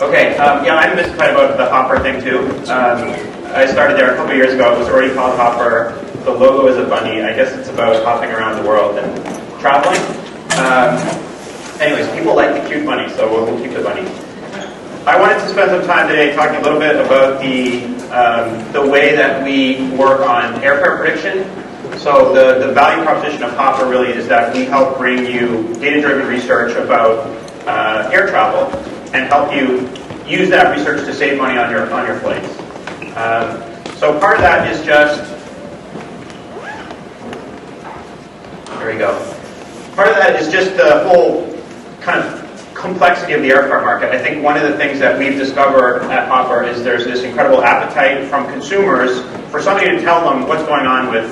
Okay, yeah, I'm mystified about the Hopper thing too. I started there a couple years ago. It was already called Hopper. The logo is a bunny. I guess it's about hopping around the world and traveling. Anyways, people like the cute bunny, so we'll keep the bunny. I wanted to spend some time today talking a little bit about the way that we work on airfare prediction. So the value proposition of Hopper really is that we help bring you data-driven research about air travel and help you use that research to save money on your flights. So part of that is just, there we go. Part of that is just the whole kind of complexity of the airfare market. I think one of the things that we've discovered at Hopper is there's this incredible appetite from consumers for somebody to tell them what's going on with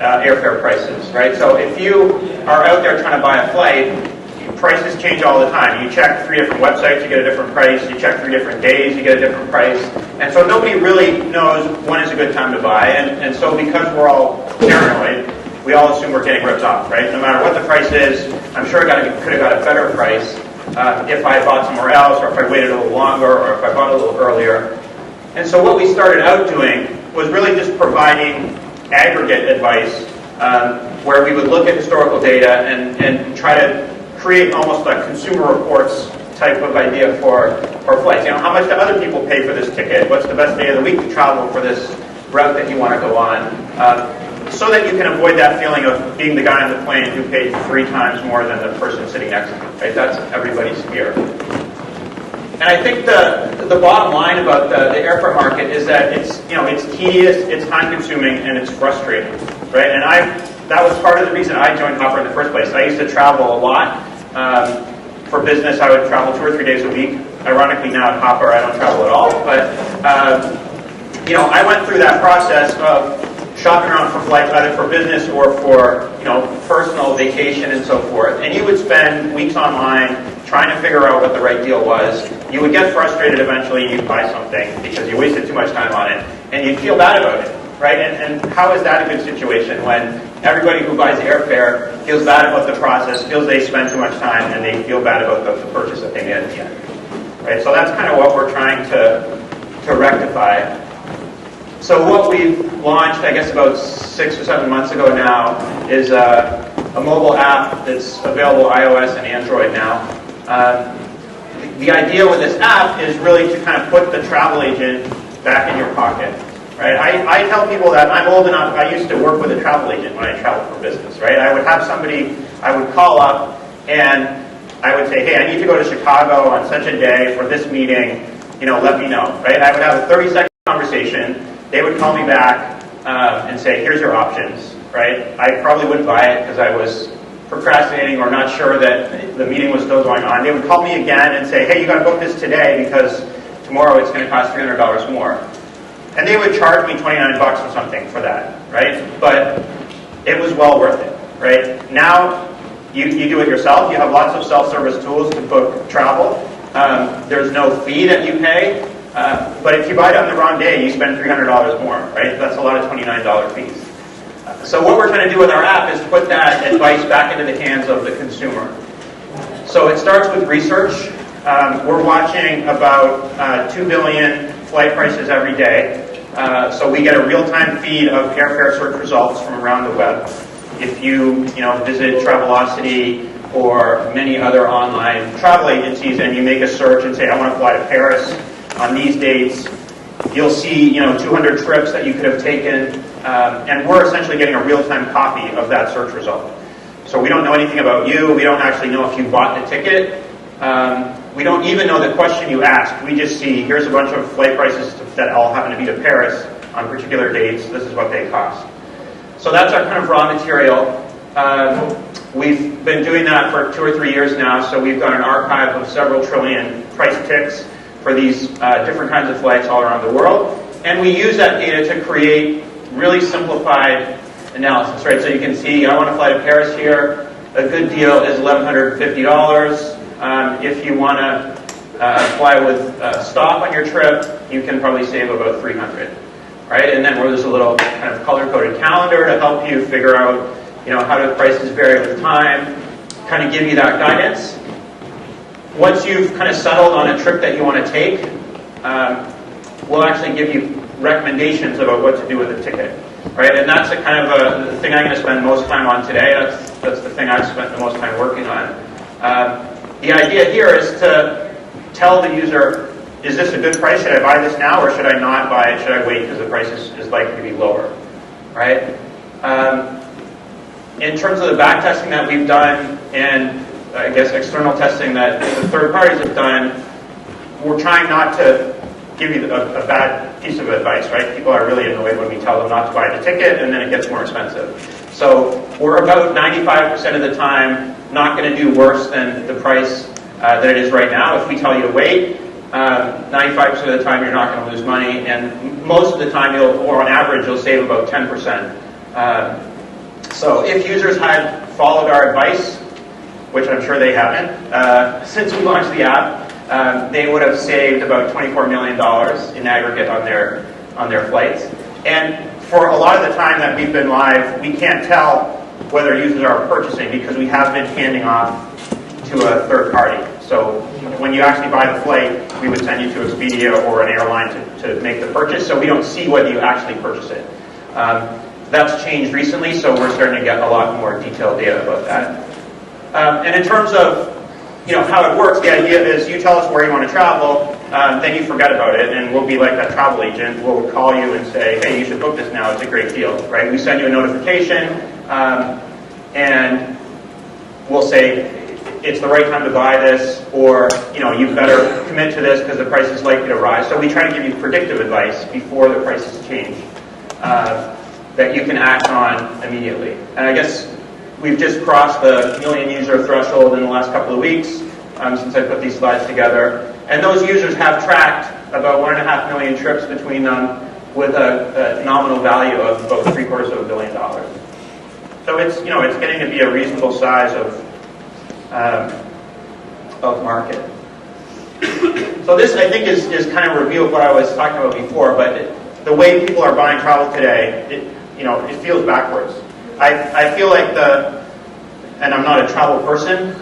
airfare prices, right? So if you are out there trying to buy a flight, prices change all the time. You check 3 different websites, you get a different price. You check 3 different days, you get a different price. And so nobody really knows when is a good time to buy. And so because we're all paranoid, we all assume we're getting ripped off, right? No matter what the price is, I'm sure I could have got a better price if I had bought somewhere else, or if I waited a little longer, or if I bought a little earlier. And so what we started out doing was really just providing aggregate advice where we would look at historical data and try to create almost a consumer reports type of idea for flights. You know, how much do other people pay for this ticket? What's the best day of the week to travel for this route that you want to go on? So that you can avoid that feeling of being the guy on the plane who paid 3 times more than the person sitting next to you. Right? That's everybody's fear. And I think the bottom line about the airfare market is that it's tedious, it's time consuming, and it's frustrating. Right? And that was part of the reason I joined Hopper in the first place. I used to travel a lot. For business, I would travel 2 or 3 days a week. Ironically, now at Hopper, I don't travel at all. But I went through that process of shopping around for flights, either for business or for personal vacation and so forth. And you would spend weeks online trying to figure out what the right deal was. You would get frustrated eventually, and you'd buy something because you wasted too much time on it, and you'd feel bad about it, right? And how is that a good situation when everybody who buys airfare feels bad about the process, feels they spend too much time, and they feel bad about the purchase that they made at the end, right? So that's kind of what we're trying to rectify. So what we've launched, I guess about 6 or 7 months ago now, is a mobile app that's available iOS and Android now. The idea with this app is really to kind of put the travel agent back in your pocket. Right? I tell people that I'm old enough. I used to work with a travel agent when I traveled for business. Right? I would have somebody. I would call up and I would say, "Hey, I need to go to Chicago on such a day for this meeting. Let me know." Right? I would have a 30-second conversation. They would call me back and say, "Here's your options." Right? I probably wouldn't buy it because I was procrastinating or not sure that the meeting was still going on. They would call me again and say, "Hey, you got to book this today because tomorrow it's going to cost $300 more." And they would charge me $29 or something for that, right? But it was well worth it, right? Now, you do it yourself. You have lots of self-service tools to book travel. There's no fee that you pay. But if you buy it on the wrong day, you spend $300 more, right? That's a lot of $29 fees. So what we're trying to do with our app is put that advice back into the hands of the consumer. So it starts with research. We're watching about 2 billion flight prices every day. So we get a real-time feed of airfare search results from around the web. If you visit Travelocity or many other online travel agencies and you make a search and say, "I want to fly to Paris on these dates," you'll see 200 trips that you could have taken, and we're essentially getting a real-time copy of that search result. So we don't know anything about you. We don't actually know if you bought the ticket. We don't even know the question you asked. We just see, here's a bunch of flight prices that all happen to be to Paris on particular dates. This is what they cost. So that's our kind of raw material. We've been doing that for 2 or 3 years now, so we've got an archive of several trillion price ticks for these different kinds of flights all around the world. And we use that data to create really simplified analysis, right? So you can see, I want to fly to Paris here. A good deal is $1,150. If you want to fly with a stop on your trip, you can probably save about $300, right? And then there's a little kind of color-coded calendar to help you figure out, how do prices vary with time, kind of give you that guidance. Once you've kind of settled on a trip that you want to take, we'll actually give you recommendations about what to do with the ticket, right? And that's the kind of the thing I'm going to spend most time on today. That's the thing I've spent the most time working on. The idea here is to tell the user, is this a good price? Should I buy this now, or should I not buy it? Should I wait because the price is likely to be lower, right? In terms of the back testing that we've done, and I guess external testing that the third parties have done, we're trying not to give you a bad piece of advice, right? People are really annoyed when we tell them not to buy the ticket, and then it gets more expensive. So we're about 95% of the time not going to do worse than the price that it is right now. If we tell you to wait, 95% of the time you're not going to lose money, and most of the time, or on average, you'll save about 10%. So if users had followed our advice, which I'm sure they haven't, since we launched the app, they would have saved about $24 million in aggregate on their flights. And for a lot of the time that we've been live, we can't tell whether users are purchasing because we have been handing off to a third party. So when you actually buy the flight, we would send you to Expedia or an airline to make the purchase, so we don't see whether you actually purchase it. That's changed recently, so we're starting to get a lot more detailed data about that. And in terms of how it works, the idea is you tell us where you want to travel, then you forget about it, and we'll be like that travel agent. We'll call you and say, hey, you should book this now. It's a great deal, right? We send you a notification, and we'll say, it's the right time to buy this, or you better commit to this because the price is likely to rise. So we try to give you predictive advice before the prices change that you can act on immediately. And I guess we've just crossed the 1 million user threshold in the last couple of weeks since I put these slides together. And those users have tracked about 1.5 million trips between them with a nominal value of about $750 million. So it's it's getting to be a reasonable size of market. So this, I think, is kind of a review of what I was talking about before, but the way people are buying travel today, it feels backwards. I feel like and I'm not a travel person,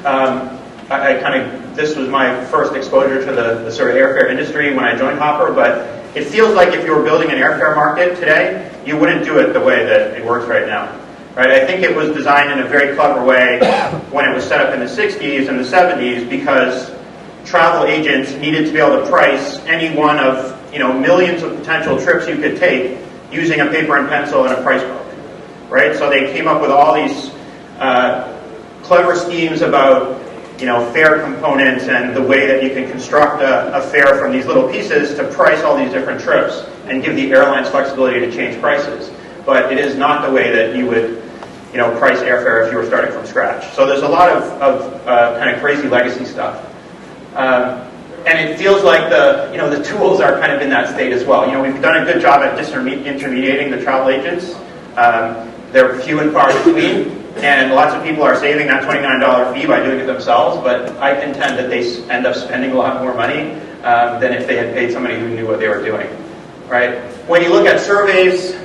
this was my first exposure to the sort of airfare industry when I joined Hopper, but it feels like if you were building an airfare market today, you wouldn't do it the way that it works right now. Right? I think it was designed in a very clever way when it was set up in the 60s and the 70s because travel agents needed to be able to price any one of millions of potential trips you could take using a paper and pencil and a price book. Right? So they came up with all these clever schemes about fare components and the way that you can construct a fare from these little pieces to price all these different trips and give the airlines flexibility to change prices. But it is not the way that you would, price airfare if you were starting from scratch. So there's a lot of kind of crazy legacy stuff, and it feels like the tools are kind of in that state as well. We've done a good job at disintermediating the travel agents. They're few and far between, and lots of people are saving that $29 fee by doing it themselves. But I contend that they end up spending a lot more money than if they had paid somebody who knew what they were doing. Right? When you look at surveys.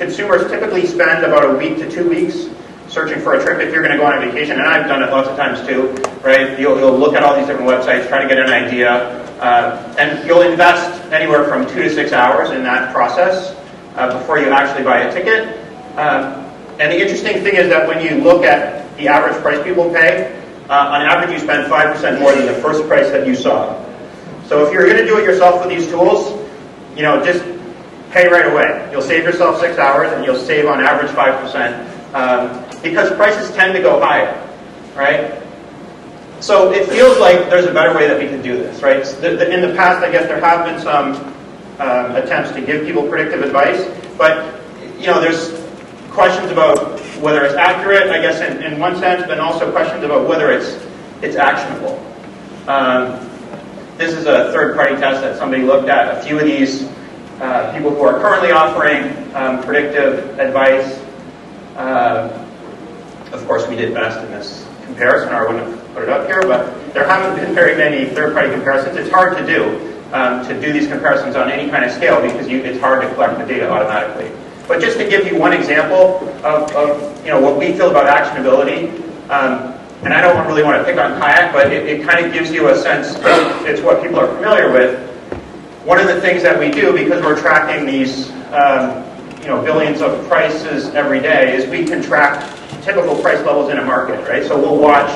Consumers typically spend about a week to 2 weeks searching for a trip if you're going to go on a vacation, and I've done it lots of times too, right? You'll look at all these different websites, try to get an idea, and you'll invest anywhere from 2 to 6 hours in that process before you actually buy a ticket. And the interesting thing is that when you look at the average price people pay, on average you spend 5% more than the first price that you saw. So if you're going to do it yourself with these tools, just pay right away. You'll save yourself 6 hours, and you'll save on average 5%, because prices tend to go higher, right? So it feels like there's a better way that we can do this, right? In the past, I guess there have been some attempts to give people predictive advice, but there's questions about whether it's accurate, I guess, in one sense, but also questions about whether it's actionable. This is a third-party test that somebody looked at. A few of these people who are currently offering predictive advice. Of course, we did best in this comparison, or I wouldn't have put it up here, but there haven't been very many third-party comparisons. It's hard to do these comparisons on any kind of scale because it's hard to collect the data automatically. But just to give you one example of what we feel about actionability, and I don't really want to pick on kayak, but it kind of gives you a sense, it's what people are familiar with. One of the things that we do, because we're tracking these billions of prices every day, is we can track typical price levels in a market, right? So we'll watch,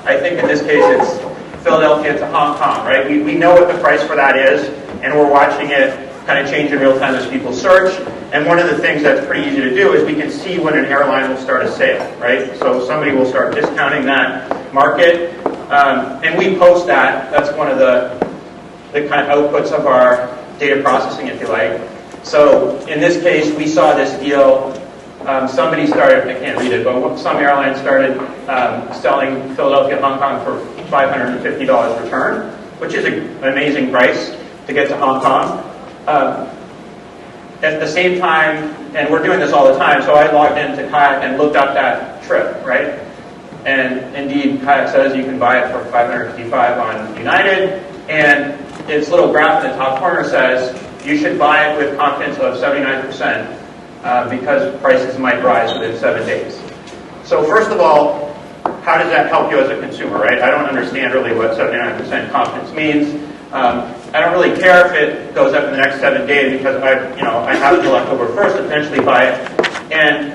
I think in this case it's Philadelphia to Hong Kong, right? We know what the price for that is, and we're watching it kind of change in real time as people search. And one of the things that's pretty easy to do is we can see when an airline will start a sale, right? So somebody will start discounting that market, and we post that. That's one of the kind of outputs of our data processing, if you like. So in this case, we saw this deal. Somebody started, I can't read it, but some airline started selling Philadelphia to Hong Kong for $550 return, which is an amazing price to get to Hong Kong. At the same time, and we're doing this all the time, so I logged into Kayak and looked up that trip, right? And indeed, Kayak says you can buy it for $555 on United, and its little graph in the top corner says you should buy it with confidence of 79%. Because prices might rise within 7 days. So first of all, how does that help you as a consumer, right? I don't understand really what 79% confidence means. I don't really care if it goes up in the next 7 days because I have until October 1st to potentially buy it. And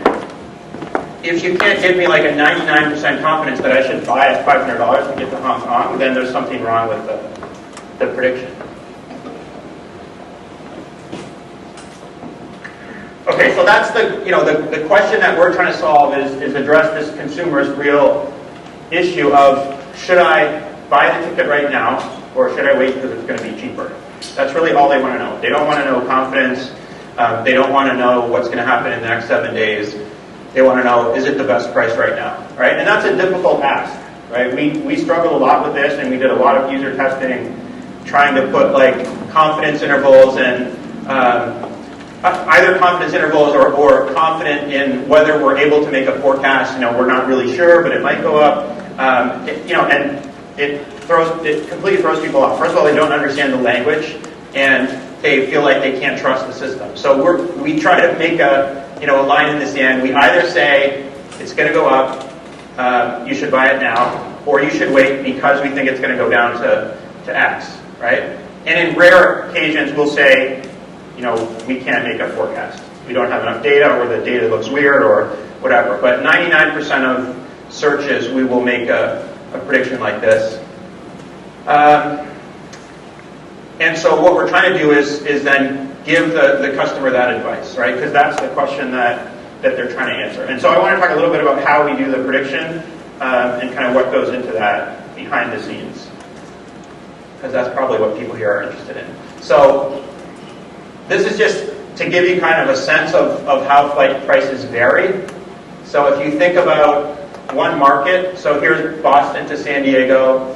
if you can't give me like a 99% confidence that I should buy at $500 to get to Hong Kong, then there's something wrong with the prediction. Okay, so that's the question that we're trying to solve is address this consumer's real issue of should I buy the ticket right now or should I wait because it's going to be cheaper? That's really all they want to know. They don't want to know confidence. They don't want to know what's going to happen in the next 7 days. They want to know, is it the best price right now? Right? And that's a difficult ask. Right? We struggled a lot with this, and we did a lot of user testing trying to put like confidence intervals and either confidence intervals or confident in whether we're able to make a forecast. We're not really sure, but it might go up. And it completely throws people off. First of all, they don't understand the language, and they feel like they can't trust the system. So we try to make a line in the sand. We either say it's going to go up, you should buy it now, or you should wait because we think it's going to go down to X, right? And in rare occasions, we'll say, we can't make a forecast. We don't have enough data, or the data looks weird, or whatever. But 99% of searches, we will make a prediction like this. And so what we're trying to do is then give the customer that advice, right? Because that's the question that they're trying to answer. And so I want to talk a little bit about how we do the prediction and kind of what goes into that behind the scenes. Because that's probably what people here are interested in. So this is just to give you kind of a sense of how flight prices vary. So if you think about one market, so here's Boston to San Diego.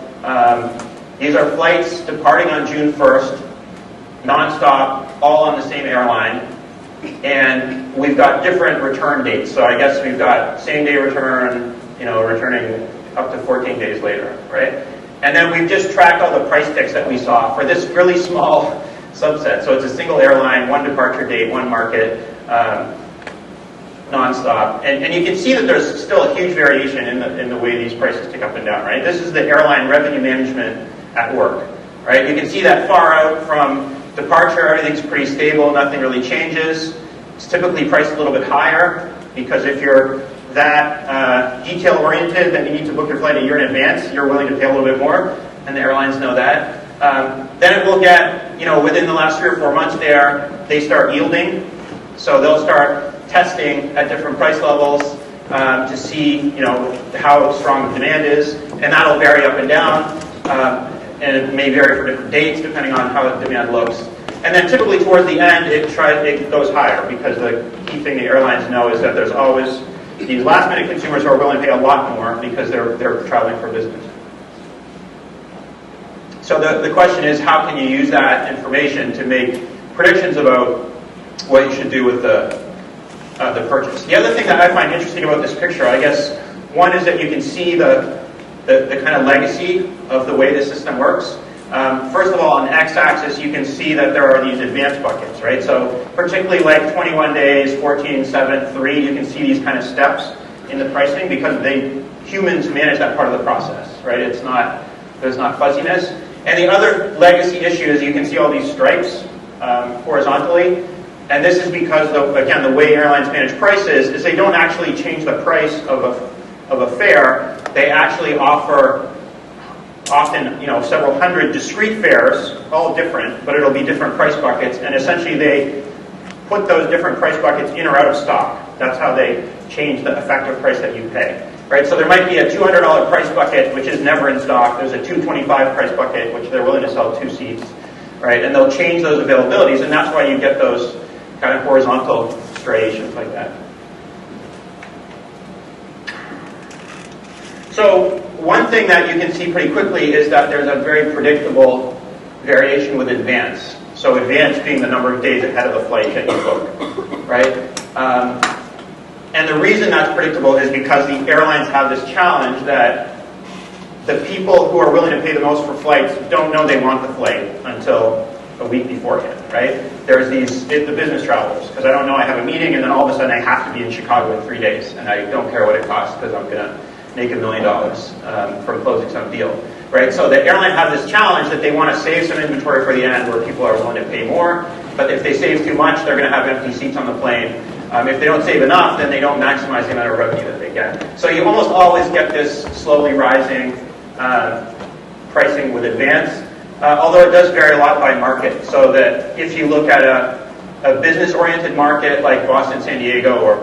These are flights departing on June 1st, nonstop, all on the same airline. And we've got different return dates. So I guess we've got same-day return, returning up to 14 days later, right? And then we've just tracked all the price ticks that we saw for this really small subset. So it's a single airline, one departure date, one market, nonstop. And you can see that there's still a huge variation in the way these prices tick up and down, right? This is the airline revenue management at work, right? You can see that far out from departure, everything's pretty stable, nothing really changes. It's typically priced a little bit higher because if you're that detail-oriented that you need to book your flight a year in advance, you're willing to pay a little bit more, and the airlines know that. Then it will get, within the last 3 or 4 months there, they start yielding. So they'll start testing at different price levels to see, how strong the demand is, and that'll vary up and down. And it may vary for different dates depending on how the demand looks. And then typically towards the end, it goes higher because the key thing the airlines know is that there's always these last-minute consumers who are willing to pay a lot more because they're traveling for business. So the question is, how can you use that information to make predictions about what you should do with the purchase? The other thing that I find interesting about this picture, I guess, one is that you can see the kind of legacy of the way the system works. First of all, on the x-axis, you can see that there are these advanced buckets, right? So particularly like 21 days, 14, 7, 3, you can see these kind of steps in the pricing because they humans manage that part of the process, right? There's not fuzziness. And the other legacy issue is you can see all these stripes horizontally. And this is because, again, the way airlines manage prices is they don't actually change the price of a fare. They actually offer often, several hundred discrete fares, all different, but it'll be different price buckets. And essentially they put those different price buckets in or out of stock. That's how they change the effective price that you pay. Right? So there might be a $200 price bucket, which is never in stock. There's a $225 price bucket, which they're willing to sell 2 seats. Right? And they'll change those availabilities, and that's why you get those kind of horizontal striations like that. So one thing that you can see pretty quickly is that there's a very predictable variation with advance. So advance being the number of days ahead of the flight that you book, right? And the reason that's predictable is because the airlines have this challenge that the people who are willing to pay the most for flights don't know they want the flight until a week beforehand, right? There's the business travelers, because I don't know I have a meeting and then all of a sudden I have to be in Chicago in 3 days and I don't care what it costs because I'm going to make $1 million from closing some deal, right? So the airline has this challenge that they want to save some inventory for the end where people are willing to pay more, but if they save too much, they're going to have empty seats on the plane. If they don't save enough, then they don't maximize the amount of revenue that they get. So you almost always get this slowly rising pricing with advance, although it does vary a lot by market. So that if you look at a business-oriented market like Boston, San Diego, or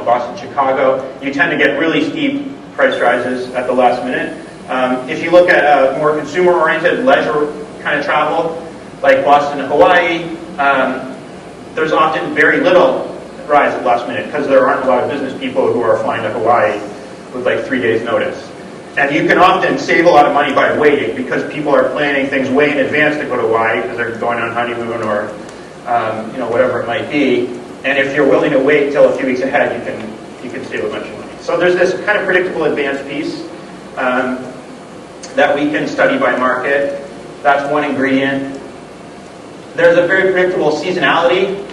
Boston, Chicago, you tend to get really steep price rises at the last minute. If you look at a more consumer-oriented leisure kind of travel, like Boston and Hawaii, there's often very little rise at last minute because there aren't a lot of business people who are flying to Hawaii with like 3 days notice. And you can often save a lot of money by waiting because people are planning things way in advance to go to Hawaii because they're going on honeymoon or whatever it might be. And if you're willing to wait till a few weeks ahead, you can save a bunch of money. So there's this kind of predictable advance piece that we can study by market. That's one ingredient. There's a very predictable seasonality.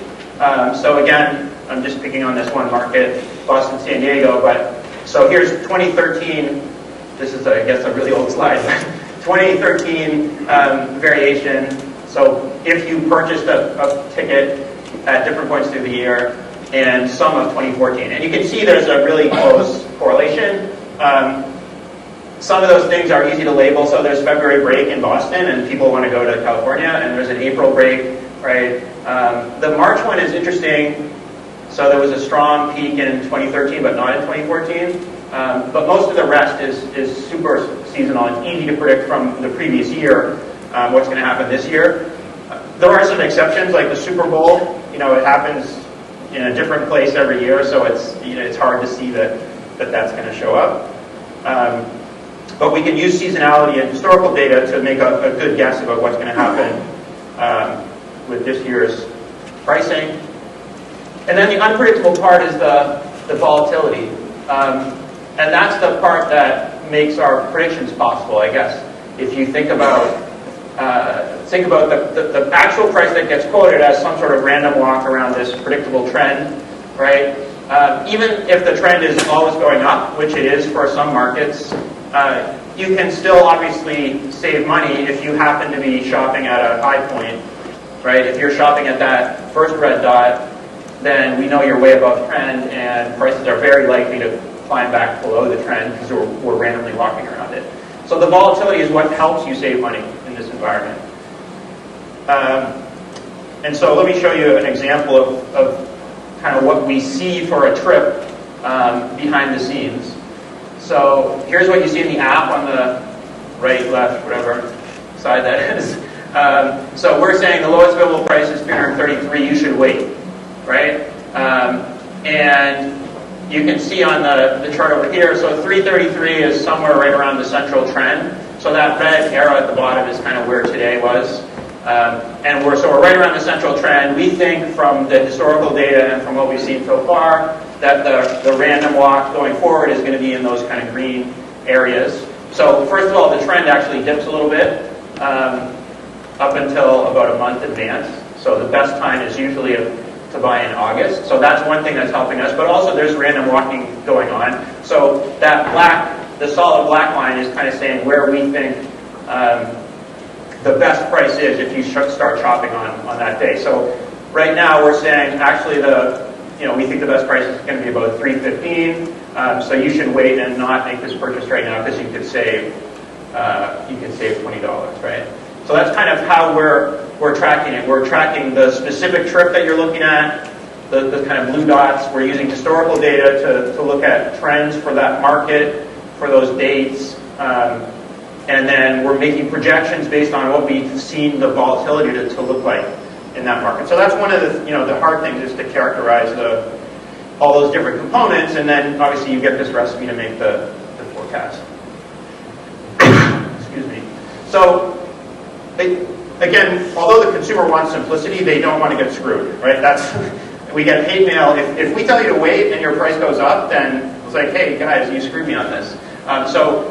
So again, I'm just picking on this one market, Boston, San Diego. But so here's 2013. This is, I guess, a really old slide. 2013 variation. So if you purchased a ticket at different points through the year, and some of 2014. And you can see there's a really close correlation. Some of those things are easy to label. So there's February break in Boston, and people want to go to California, and there's an April break, right? The March one is interesting. So there was a strong peak in 2013, but not in 2014. But most of the rest is super seasonal. It's easy to predict from the previous year what's going to happen this year. There are some exceptions, like the Super Bowl. It happens in a different place every year, so it's hard to see that's going to show up. But we can use seasonality and historical data to make a good guess about what's going to happen with this year's pricing. And then the unpredictable part is the volatility. And that's the part that makes our predictions possible, I guess. If you think about the actual price that gets quoted as some sort of random walk around this predictable trend, right? Even if the trend is always going up, which it is for some markets, you can still obviously save money if you happen to be shopping at a high point, right? If you're shopping at that first red dot, then we know you're way above trend, and prices are very likely to climb back below the trend because we're randomly walking around it. So the volatility is what helps you save money in this environment. And so let me show you an example of kind of what we see for a trip behind the scenes. So here's what you see in the app on the right, left, whatever side that is. So we're saying the lowest available price is $333, you should wait, right? And you can see on the chart over here, so 333 is somewhere right around the central trend. So that red arrow at the bottom is kind of where today was. And we're right around the central trend. We think from the historical data and from what we've seen so far that the random walk going forward is going to be in those kind of green areas. So first of all, the trend actually dips a little bit up until about a month advance. So the best time is usually to buy in August. So that's one thing that's helping us. But also there's random walking going on. So that black the solid black line is kind of saying where we think the best price is if you start shopping on that day. So right now we're saying actually we think the best price is going to be about $3.15. So you should wait and not make this purchase right now because you could save $20, right? So that's kind of how we're tracking it. We're tracking the specific trip that you're looking at, the kind of blue dots. We're using historical data to look at trends for that market, for those dates, and then we're making projections based on what we've seen the volatility to look like in that market. So that's one of the hard things is to characterize all those different components, and then obviously you get this recipe to make the forecast. Excuse me. So again, although the consumer wants simplicity, they don't want to get screwed, right? We get hate mail. If we tell you to wait and your price goes up, then it's like, hey guys, you screwed me on this. So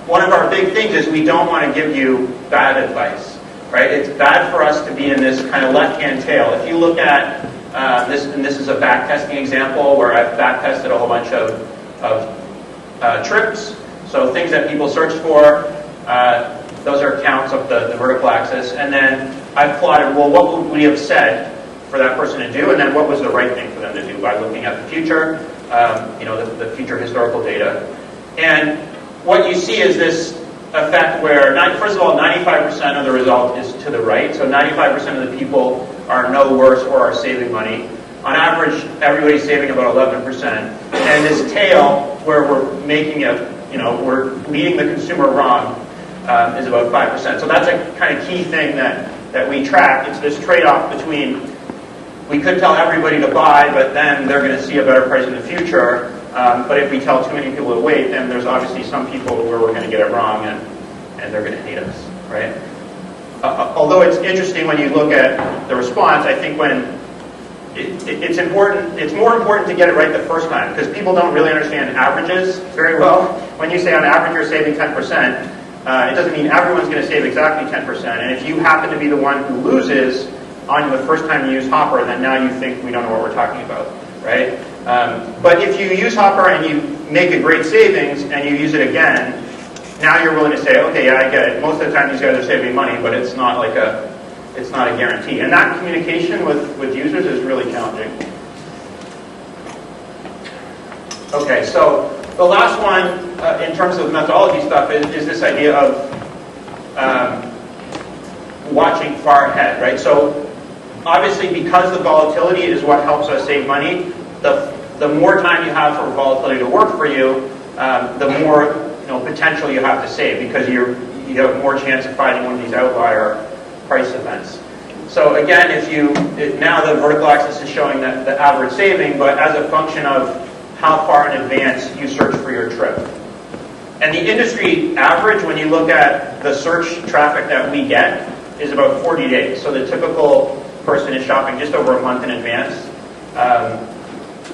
one of our big things is we don't want to give you bad advice, right? It's bad for us to be in this kind of left-hand tail. If you look at this, and this is a backtesting example where I've backtested a whole bunch of trips, so things that people search for. Those are counts of the vertical axis, and then I've plotted, well, what would we have said for that person to do, and then what was the right thing for them to do by looking at the future, the future historical data. And what you see is this effect where, first of all, 95% of the result is to the right, so 95% of the people are no worse or are saving money. On average, everybody's saving about 11%. And this tail, where we're making we're leading the consumer wrong, is about 5%. So that's a kind of key thing that we track. It's this trade-off between, we could tell everybody to buy, but then they're going to see a better price in the future. But if we tell too many people to wait, then there's obviously some people where we're going to get it wrong, and they're going to hate us, right? Although it's interesting when you look at the response, I think when it's more important to get it right the first time, because people don't really understand averages very well. When you say on average you're saving 10%, it doesn't mean everyone's going to save exactly 10%. And if you happen to be the one who loses on the first time you use Hopper, then now you think we don't know what we're talking about, right? But if you use Hopper and you make a great savings and you use it again, now you're willing to say, okay, yeah, I get it. Most of the time these guys are saving money, but it's not a guarantee. And that communication with users is really challenging. Okay, so the last one in terms of methodology stuff is this idea of watching far ahead, right? So obviously because the volatility is what helps us save money, the more time you have for volatility to work for you, the more potential you have to save, because you have more chance of finding one of these outlier price events. So again, now the vertical axis is showing the average saving, but as a function of how far in advance you search for your trip. And the industry average, when you look at the search traffic that we get, is about 40 days. So the typical person is shopping just over a month in advance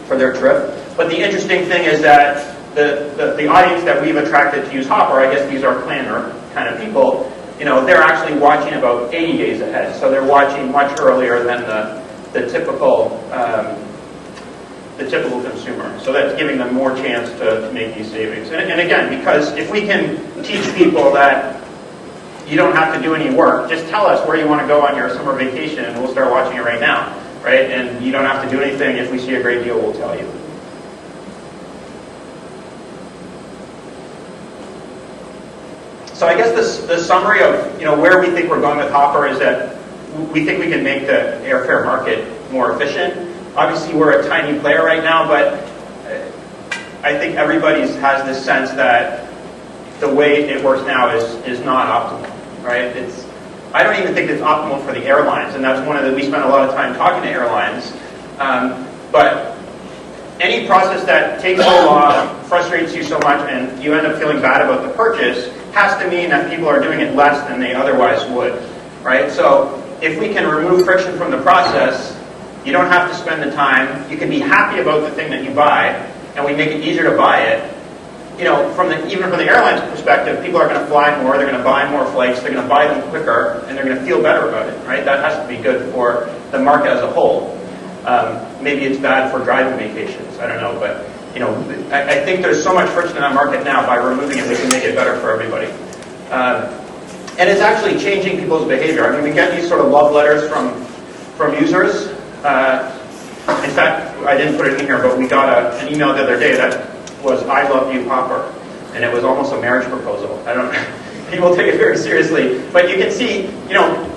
for their trip. But the interesting thing is that the audience that we've attracted to use Hopper, I guess these are planner kind of people, they're actually watching about 80 days ahead. So they're watching much earlier than the typical consumer. So that's giving them more chance to make these savings. And again, because if we can teach people that you don't have to do any work, just tell us where you want to go on your summer vacation and we'll start watching it right now, right? And you don't have to do anything. If we see a great deal, we'll tell you. So I guess the summary of where we think we're going with Hopper is that we think we can make the airfare market more efficient. Obviously, we're a tiny player right now, but I think everybody has this sense that the way it works now is not optimal, right? I don't even think it's optimal for the airlines, and that's we spend a lot of time talking to airlines. But any process that takes so long, frustrates you so much, and you end up feeling bad about the purchase, has to mean that people are doing it less than they otherwise would, right? So if we can remove friction from the process, you don't have to spend the time. You can be happy about the thing that you buy, and we make it easier to buy it. Even from the airline's perspective, people are going to fly more, they're going to buy more flights, they're going to buy them quicker, and they're going to feel better about it, right? That has to be good for the market as a whole. Maybe it's bad for driving vacations, I don't know, but I think there's so much friction in that market now. By removing it, we can make it better for everybody. And it's actually changing people's behavior. I mean, we get these sort of love letters from users. In fact, I didn't put it in here, but we got an email the other day that was, "I love you, Hopper," and it was almost a marriage proposal. I don't. People take it very seriously, but you can see,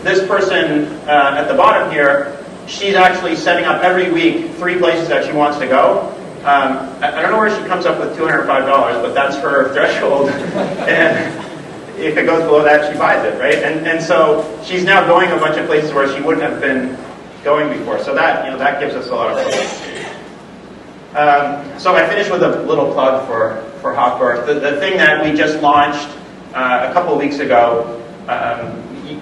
this person at the bottom here. She's actually setting up every week 3 places that she wants to go. I don't know where she comes up with $205, but that's her threshold. And if it goes below that, she buys it, right? And so she's now going a bunch of places where she wouldn't have been going before. So that gives us a lot of hope. So I finished with a little plug for Hopper. The thing that we just launched a couple of weeks ago,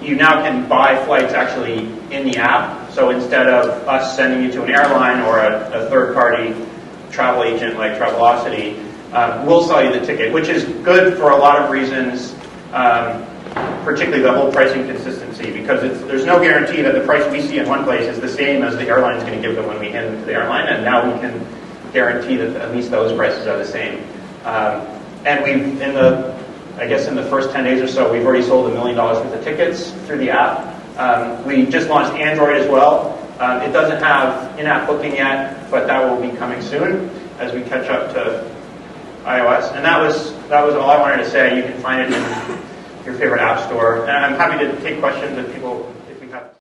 you now can buy flights actually in the app. So instead of us sending you to an airline or a third-party travel agent like Travelocity, we'll sell you the ticket, which is good for a lot of reasons, particularly the whole pricing consistency, because there's no guarantee that the price we see in one place is the same as the airline's going to give them when we hand them to the airline, and now we can guarantee that at least those prices are the same. And we've, in the first 10 days or so, we've already sold $1 million worth of tickets through the app. We just launched Android as well. It doesn't have in-app booking yet, but that will be coming soon as we catch up to iOS. And that was all I wanted to say. You can find it in your favorite app store. And I'm happy to take questions if people